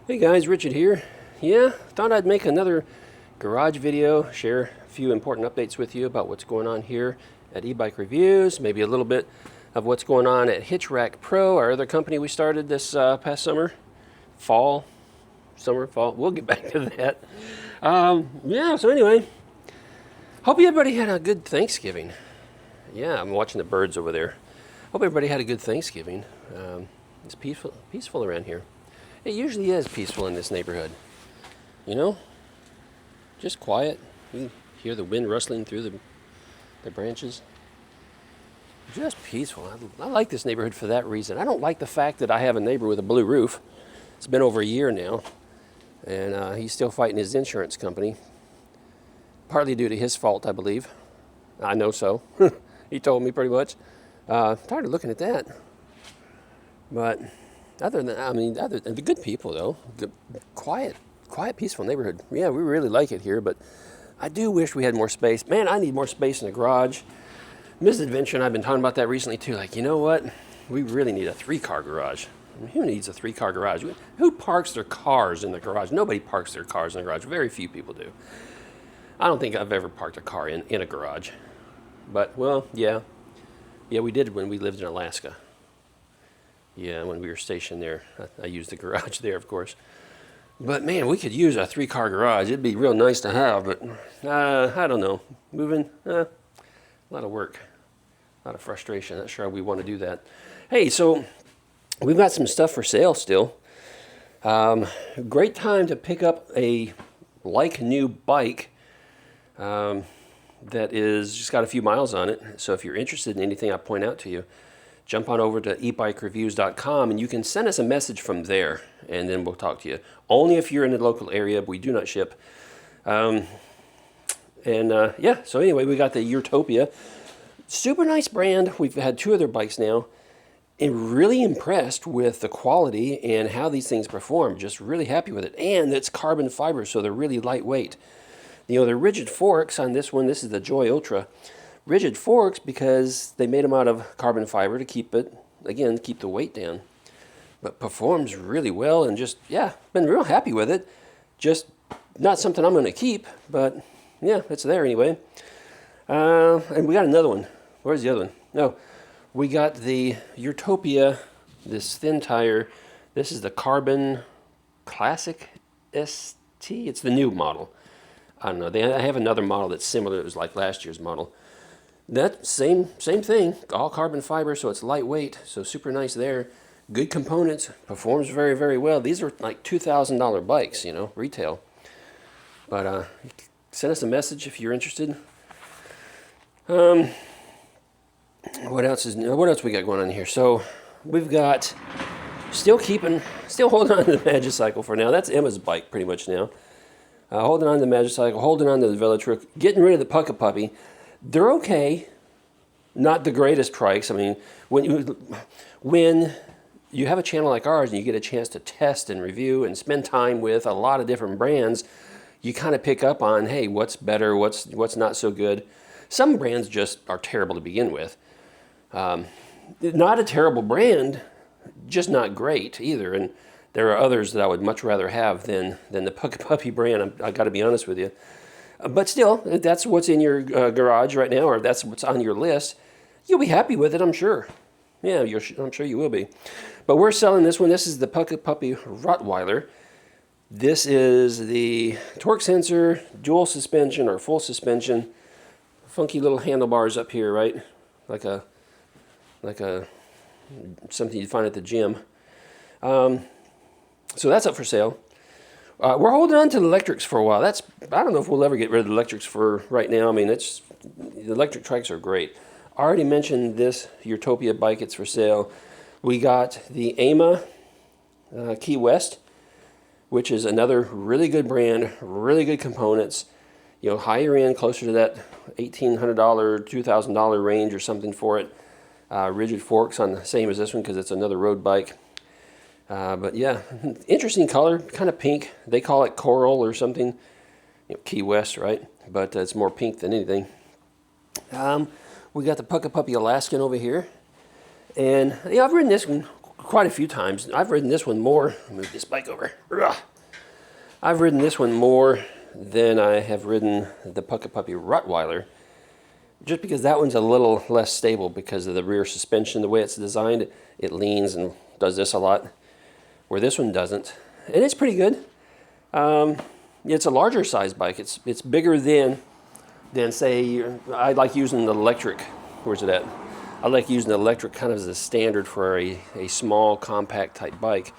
Hey guys, Richard here. Yeah, thought I'd make another garage video, share a few important updates with you about what's going on here at eBike Reviews, maybe a little bit of what's going on at Hitchrack Pro, our other company we started this past summer, fall, we'll get back to that. Yeah, so anyway, hope everybody had a good Thanksgiving. Yeah, I'm watching the birds over there. Hope everybody had a good Thanksgiving. It's peaceful around here. It usually is peaceful in this neighborhood. You know? Just quiet. You can hear the wind rustling through the branches. Just peaceful. I like this neighborhood for that reason. I don't like the fact that I have a neighbor with a blue roof. It's been over a year now. And he's still fighting his insurance company. Partly due to his fault, I believe. I know so. He told me pretty much. Tired of looking at that. But other than the good people though, quiet, peaceful neighborhood. Yeah, we really like it here, but I do wish we had more space. Man, I need more space in the garage. Mrs. Adventure and I've been talking about that recently too. Like, you know what? We really need a 3-car garage. I mean, who needs a 3-car garage? Who parks their cars in the garage? Nobody parks their cars in the garage. Very few people do. I don't think I've ever parked a car in a garage. But, well, yeah. Yeah, we did when we lived in Alaska. Yeah, when we were stationed there. I used the garage there, of course. But, man, we could use a 3-car garage. It'd be real nice to have, but I don't know. Moving, a lot of work. A lot of frustration. Not sure we want to do that. Hey, so we've got some stuff for sale still. Great time to pick up a like-new bike that is just got a few miles on it. So if you're interested in anything I point out to you, jump on over to ebikeReviews.com and you can send us a message from there and then we'll talk to you. Only if you're in the local area. We do not ship. Yeah, so anyway, we got the Utopia. Super nice brand. We've had 2 of their bikes now and really impressed with the quality and how these things perform. Just really happy with it. And it's carbon fiber, so they're really lightweight. You know, the rigid forks on this one, this is the Joy Ultra. Rigid forks because they made them out of carbon fiber to keep it, again, keep the weight down. But performs really well and just, yeah, been real happy with it. Just not something I'm going to keep, but yeah, it's there anyway. And we got another one. Where's the other one? No, we got the Utopia, this thin tire. This is the Carbon Classic ST. It's the new model. I don't know. I have another model that's similar. It was like last year's model. That same thing, all carbon fiber, so it's lightweight, so super nice there. Good components, performs very, very well. These are like $2,000 bikes, you know, retail. But send us a message if you're interested. What else we got going on here? So we've got still holding on to the Magicycle for now. That's Emma's bike pretty much now. Holding on to the Magicycle, holding on to the Velotruk, getting rid of the Pucka. They're okay, not the greatest trikes. I mean, when you have a channel like ours and you get a chance to test and review and spend time with a lot of different brands, you kind of pick up on, hey, what's better, what's not so good. Some brands just are terrible to begin with. Not a terrible brand, just not great either. And there are others that I would much rather have than the Pucka brand. I got to be honest with you. But still, if that's what's in your garage right now, or if that's what's on your list, you'll be happy with it, I'm sure. Yeah, I'm sure you will be. But we're selling this one. This is the Pucka Rottweiler. This is the torque sensor, dual suspension or full suspension. Funky little handlebars up here, right? Like a something you'd find at the gym. So that's up for sale. We're holding on to the electrics for a while. I don't know if we'll ever get rid of the electrics for right now. I mean, the electric trikes are great. I already mentioned this Utopia bike. It's for sale. We got the AMA Key West, which is another really good brand, really good components. You know, higher end, closer to that $1,800, $2,000 range or something for it. Rigid forks on the same as this one because it's another road bike. But yeah, interesting color, kind of pink. They call it coral or something. You know, Key West, right? But it's more pink than anything. We got the Pucka Alaskan over here. And yeah, I've ridden this one quite a few times. I've ridden this one more. Move this bike over. Ugh. I've ridden this one more than I have ridden the Pucka Puppy Rottweiler, just because that one's a little less stable because of the rear suspension. The way it's designed, it leans and does this a lot, where this one doesn't. And it's pretty good. It's a larger size bike. It's bigger than say, I like using the electric. Where's it at? I like using the electric kind of as a standard for a small, compact type bike.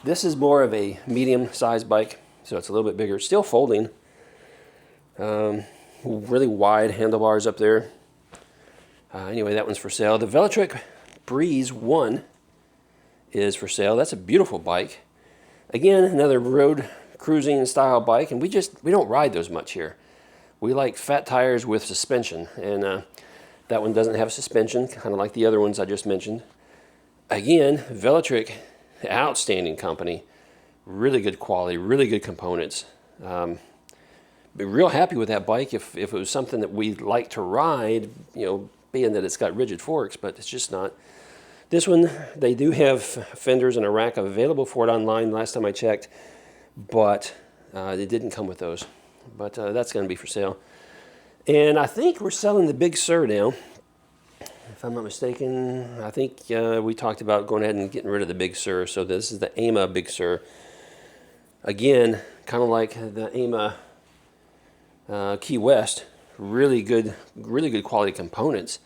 This is more of a medium-sized bike, so it's a little bit bigger. It's still folding. Really wide handlebars up there. Anyway, that one's for sale. The Velotric Breeze 1 is for sale. That's a beautiful bike. Again, another road cruising style bike, and we don't ride those much here. We like fat tires with suspension, and that one doesn't have suspension, kind of like the other ones I just mentioned. Again, Velotric, outstanding company, really good quality, really good components. Be real happy with that bike if it was something that we'd like to ride, being that it's got rigid forks, but it's just not. This one, they do have fenders and a rack available for it online last time I checked, but it didn't come with those. But that's going to be for sale. And I think we're selling the Big Sur now. If I'm not mistaken, I think we talked about going ahead and getting rid of the Big Sur. So this is the AMA Big Sur. Again, kind of like the AMA Key West. Really good quality components.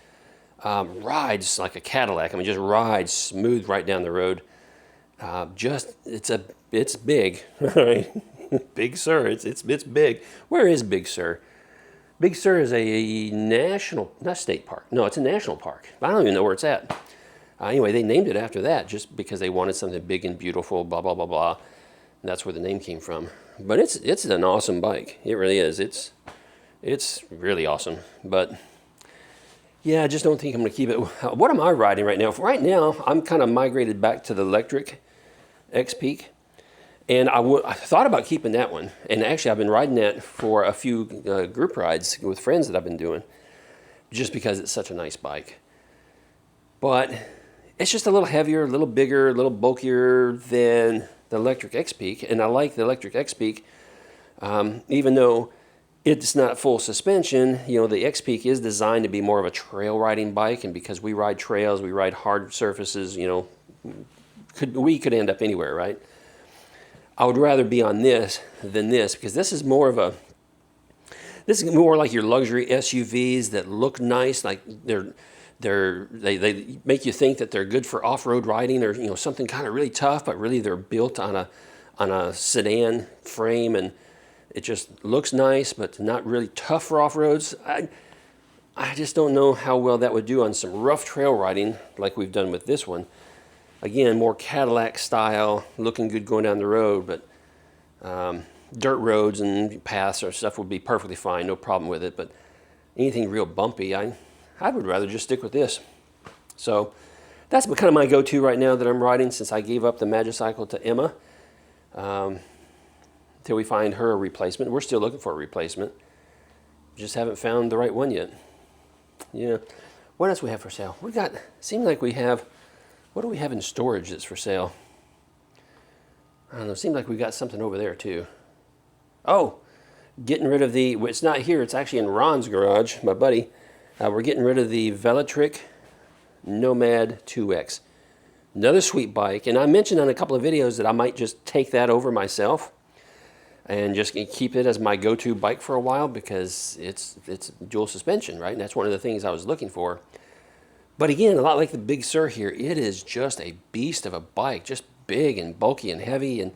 Rides like a Cadillac. I mean, just rides smooth right down the road. It's big. All right, Big Sur. It's big. Where is Big Sur? Big Sur is a not state park. No, it's a national park. I don't even know where it's at. Anyway, they named it after that just because they wanted something big and beautiful, blah, blah, blah, blah. And that's where the name came from. But it's an awesome bike. It really is. It's really awesome. But yeah, I just don't think I'm going to keep it. What am I riding right now? Right now, I'm kind of migrated back to the electric X-Peak. And I thought about keeping that one. And actually, I've been riding that for a few group rides with friends that I've been doing, just because it's such a nice bike. But it's just a little heavier, a little bigger, a little bulkier than the electric X-Peak. And I like the electric X-Peak, even though it's not full suspension. The X-Peak is designed to be more of a trail riding bike. And because we ride trails, we ride hard surfaces, we could end up anywhere, right? I would rather be on this than this, because this is more like your luxury SUVs that look nice, like they make you think that they're good for off-road riding, or something kind of really tough, but really they're built on a sedan frame, and it just looks nice, but not really tough for off-roads. I just don't know how well that would do on some rough trail riding like we've done with this one. Again, more Cadillac style, looking good going down the road, but dirt roads and paths or stuff would be perfectly fine, no problem with it. But anything real bumpy, I would rather just stick with this. So that's kind of my go-to right now that I'm riding, since I gave up the Magicycle to Emma till we find her a replacement. We're still looking for a replacement. Just haven't found the right one yet. What else we have for sale? Seems like we have. What do we have in storage that's for sale? I don't know. It seems like we got something over there too. Oh, getting rid of it's not here. It's actually in Ron's garage, my buddy. We're getting rid of the Velotric Nomad 2X. Another sweet bike. And I mentioned on a couple of videos that I might just take that over myself and just keep it as my go-to bike for a while, because it's dual suspension, right? And that's one of the things I was looking for. But again, a lot like the Big Sur here, it is just a beast of a bike, just big and bulky and heavy. And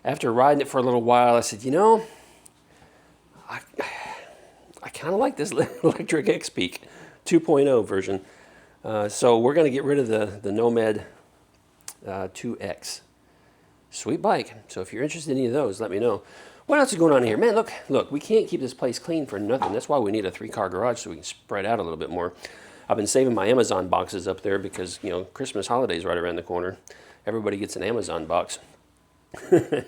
after riding it for a little while, I said, I kind of like this electric X-Peak 2.0 version. So we're going to get rid of the Nomad 2X. Sweet bike. So if you're interested in any of those, let me know. What else is going on here? Man, look, we can't keep this place clean for nothing. That's why we need a 3-car garage, so we can spread out a little bit more. I've been saving my Amazon boxes up there because, Christmas holidays right around the corner. Everybody gets an Amazon box. We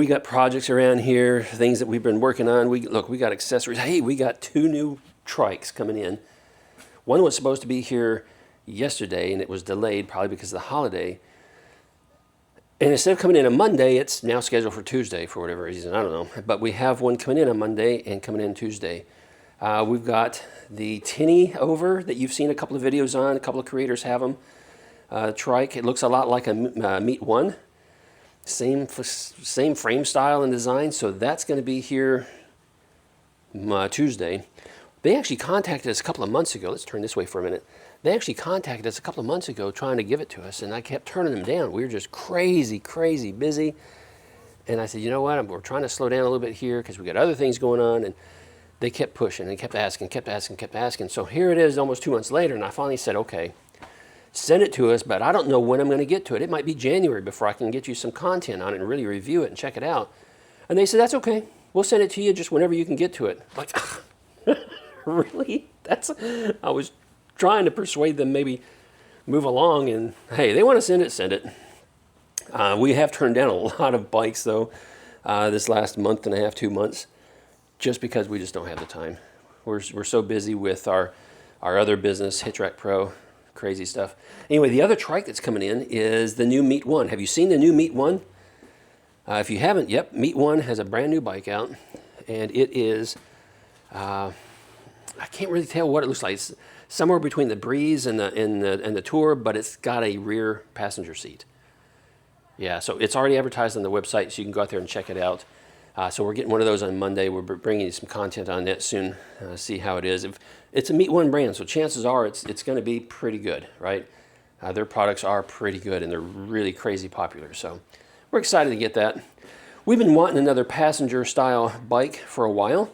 got projects around here, things that we've been working on. We got accessories. Hey, we got 2 new trikes coming in. One was supposed to be here yesterday, and it was delayed probably because of the holiday. And instead of coming in on Monday, it's now scheduled for Tuesday for whatever reason. I don't know. But we have one coming in on Monday and coming in Tuesday. We've got the tinny over that you've seen a couple of videos on. A couple of creators have them. Trike. It looks a lot like a Meet One. Same frame style and design. So that's going to be here Tuesday. They actually contacted us a couple of months ago. Let's turn this way for a minute. They actually contacted us a couple of months ago trying to give it to us, and I kept turning them down. We were just crazy busy. And I said, you know what? We're trying to slow down a little bit here because we got other things going on. And they kept pushing and kept asking. So here it is almost 2 months later, and I finally said, okay, send it to us, but I don't know when I'm going to get to it. It might be January before I can get you some content on it and really review it and check it out. And they said, that's okay. We'll send it to you just whenever you can get to it. Like, really? I was trying to persuade them maybe move along, and hey, they want to send it. We have turned down a lot of bikes though this last month and a half, 2 months, just because we just don't have the time. We're so busy with our other business, Hitchrack Pro, crazy stuff. Anyway, the other trike that's coming in is the new Meet One. Have you seen the new Meet One? If you haven't, yep, Meet One has a brand new bike out, and it is, I can't really tell what it looks like. It's somewhere between the Breeze and the Tour, but it's got a rear passenger seat. Yeah, so it's already advertised on the website, so you can go out there and check it out. So we're getting one of those on Monday. We're bringing you some content on that soon. See how it is. It's a Meet One brand, so chances are it's going to be pretty good, right? Their products are pretty good, and they're really crazy popular. So we're excited to get that. We've been wanting another passenger-style bike for a while.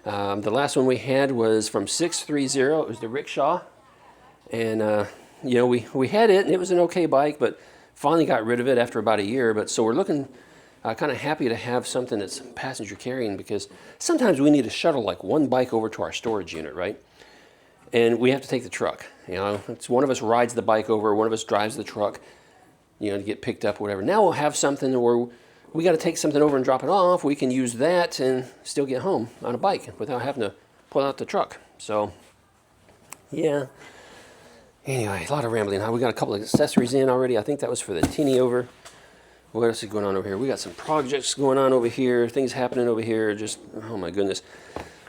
The last one we had was from 630. It was the Rickshaw, and you know, we had it, and it was an okay bike, but finally got rid of it after about a year. But so we're looking kind of happy to have something that's passenger carrying, because sometimes we need to shuttle like one bike over to our storage unit, right? And we have to take the truck. You know, it's one of us rides the bike over, one of us drives the truck, you know, to get picked up or whatever. Now we'll have something where we got to take something over and drop it off. We can use that and still get home on a bike without having to pull out the truck. So, yeah. Anyway, a lot of rambling. We got a couple of accessories in already. I think that was for the tinny over. What else is going on over here? We got some projects going on over here. Things happening over here. Just, oh my goodness.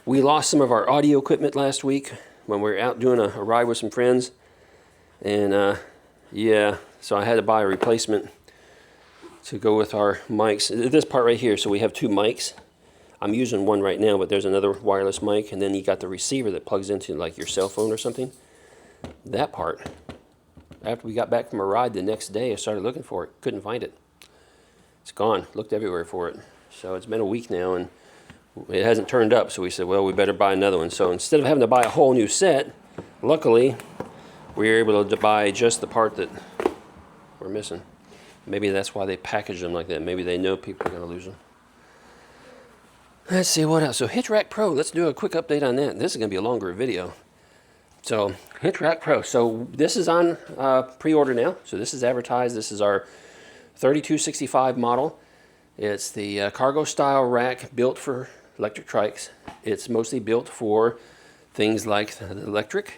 We lost some of our audio equipment last week when we were out doing a ride with some friends. And, yeah, so I had to buy a replacement to go with our mics. This part right here, so we have two mics. I'm using one right now, but there's another wireless mic, and then you got the receiver that plugs into like your cell phone or something. That part, after we got back from a ride the next day, I started looking for it. Couldn't find it. It's gone. Looked everywhere for it. So it's been a week now, and it hasn't turned up, so we said, well, we better buy another one. So instead of having to buy a whole new set, luckily, we were able to buy just the part that we're missing. Maybe that's why they package them like that. Maybe they know people are going to lose them. Let's see what else. So Hitchrack Pro, let's do a quick update on that. This is going to be a longer video. So Hitchrack Pro. So this is on pre-order now. So this is advertised. This is our 3265 model. It's the cargo style rack built for electric trikes. It's mostly built for things like the electric,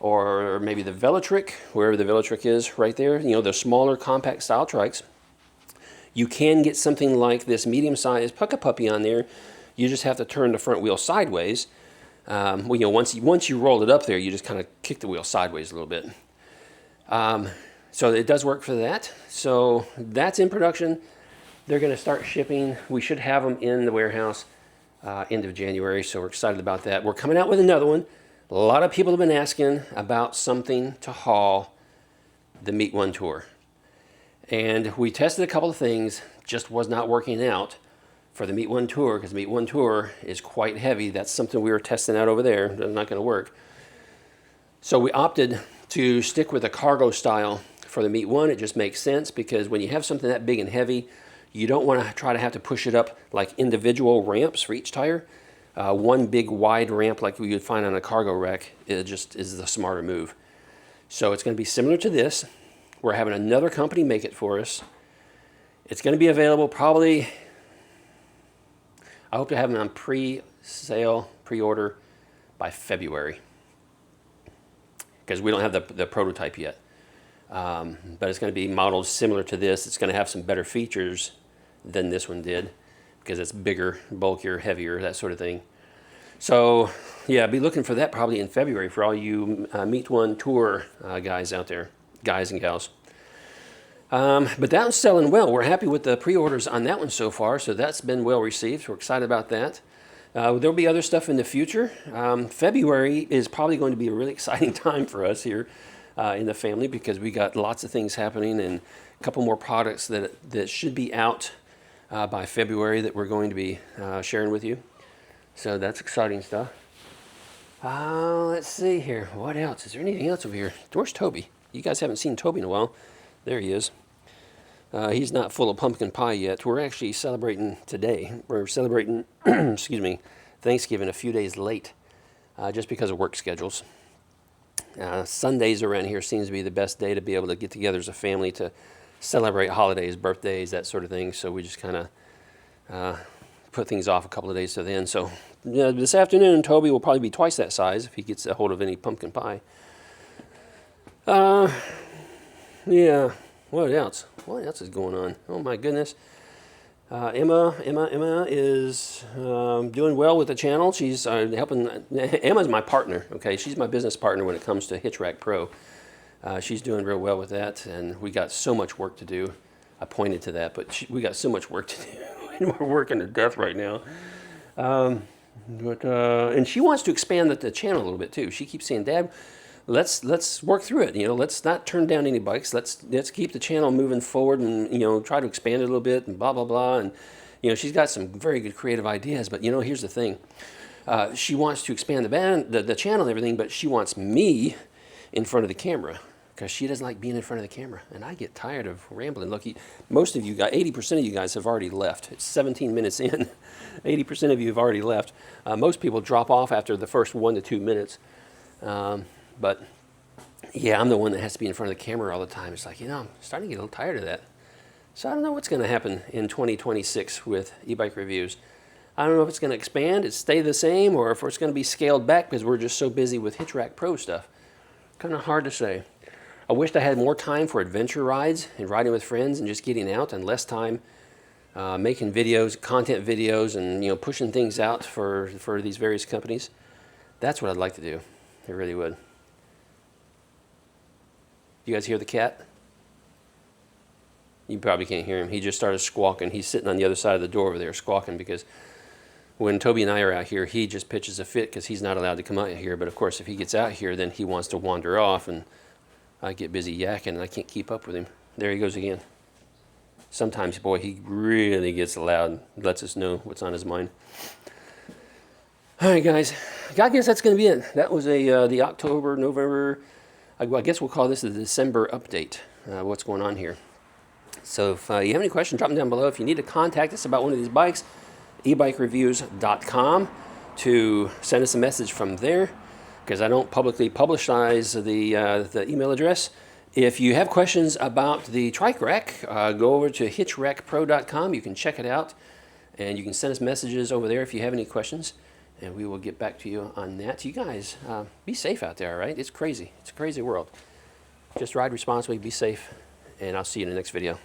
or maybe the Velotric, wherever the Velotric is right there. You know, the smaller compact style trikes. You can get something like this medium-sized Pucka Puppy on there. You just have to turn the front wheel sideways. Well, you know, once you roll it up there, you just kind of kick the wheel sideways a little bit. So it does work for that. So that's in production. They're going to start shipping. We should have them in the warehouse end of January, so we're excited about that. We're coming out with another one. A lot of people have been asking about something to haul the Meet One Tour. And we tested a couple of things, just was not working out for the Meet One Tour, because the Meet One Tour is quite heavy. That's something we were testing out over there. That's not going to work. So we opted to stick with a cargo style for the Meet One. It just makes sense, because when you have something that big and heavy, you don't want to try to have to push it up like individual ramps for each tire. One big wide ramp like we would find on a cargo rack, it just is the smarter move. So it's going to be similar to this. We're having another company make it for us. It's going to be available probably, I hope to have them on pre-sale, pre-order by February. because we don't have the prototype yet. But it's going to be modeled similar to this. It's going to have some better features than this one did because it's bigger, bulkier, heavier, that sort of thing. So yeah, be looking for that probably in February for all you Meet One Tour guys out there, guys and gals. But that one's selling well. We're happy with the pre-orders on that one so far, so that's been well received. We're excited about that. There'll be other stuff in the future. February is probably going to be a really exciting time for us here in the family because we got lots of things happening and a couple more products that should be out by February that we're going to be sharing with you. So that's exciting stuff. Let's see here. What else? Is there anything else over here? Where's Toby? You guys haven't seen Toby in a while. There he is. He's not full of pumpkin pie yet. We're actually celebrating today. We're celebrating, excuse me, Thanksgiving a few days late, just because of work schedules. Sundays around here seems to be the best day to be able to get together as a family to celebrate holidays, birthdays, that sort of thing. So we just kind of put things off a couple of days to then. So this afternoon, Toby will probably be twice that size if he gets a hold of any pumpkin pie. Yeah. What else? What else is going on? Oh my goodness. Emma is doing well with the channel. She's helping. Emma's my partner. Okay, she's my business partner when it comes to Hitchrack Pro. She's doing real well with that, and we got so much work to do. I pointed to that, but we got so much work to do, and we're working to death right now. And she wants to expand the channel a little bit too. She keeps saying, "Dad, let's work through it. Let's not turn down any bikes. Let's keep the channel moving forward, and try to expand it a little bit, and blah blah blah." And she's got some very good creative ideas. But here's the thing: she wants to expand the channel and everything, but she wants me in front of the camera because she doesn't like being in front of the camera, and I get tired of rambling. Look, most of you guys, 80% of you guys have already left. It's 17 minutes in. 80% of you have already left. Most people drop off after the first 1 to 2 minutes. But yeah, I'm the one that has to be in front of the camera all the time. It's like, I'm starting to get a little tired of that. So I don't know what's going to happen in 2026 with e-bike reviews. I don't know if it's going to expand, stay the same, or if it's going to be scaled back because we're just so busy with Hitchrack Pro stuff. Kind of hard to say. I wished I had more time for adventure rides and riding with friends and just getting out, and less time making videos, content videos, and pushing things out for these various companies. That's what I'd like to do. I really would. You guys hear the cat? You probably can't hear him. He just started squawking. He's sitting on the other side of the door over there squawking because when Toby and I are out here, he just pitches a fit because he's not allowed to come out here. But of course, if he gets out here, then he wants to wander off, and I get busy yakking, and I can't keep up with him. There he goes again. Sometimes, boy, he really gets loud and lets us know what's on his mind. All right, guys. I guess that's going to be it. That was the October, November, I guess we'll call this the December update, what's going on here. So if you have any questions, drop them down below. If you need to contact us about one of these bikes, ebikeReviews.com to send us a message from there, because I don't publicly publicize the email address. If you have questions about the trike rack, go over to hitchrackpro.com. You can check it out, and you can send us messages over there if you have any questions, and we will get back to you on that. You guys, be safe out there, all right? It's crazy. It's a crazy world. Just ride responsibly, be safe, and I'll see you in the next video.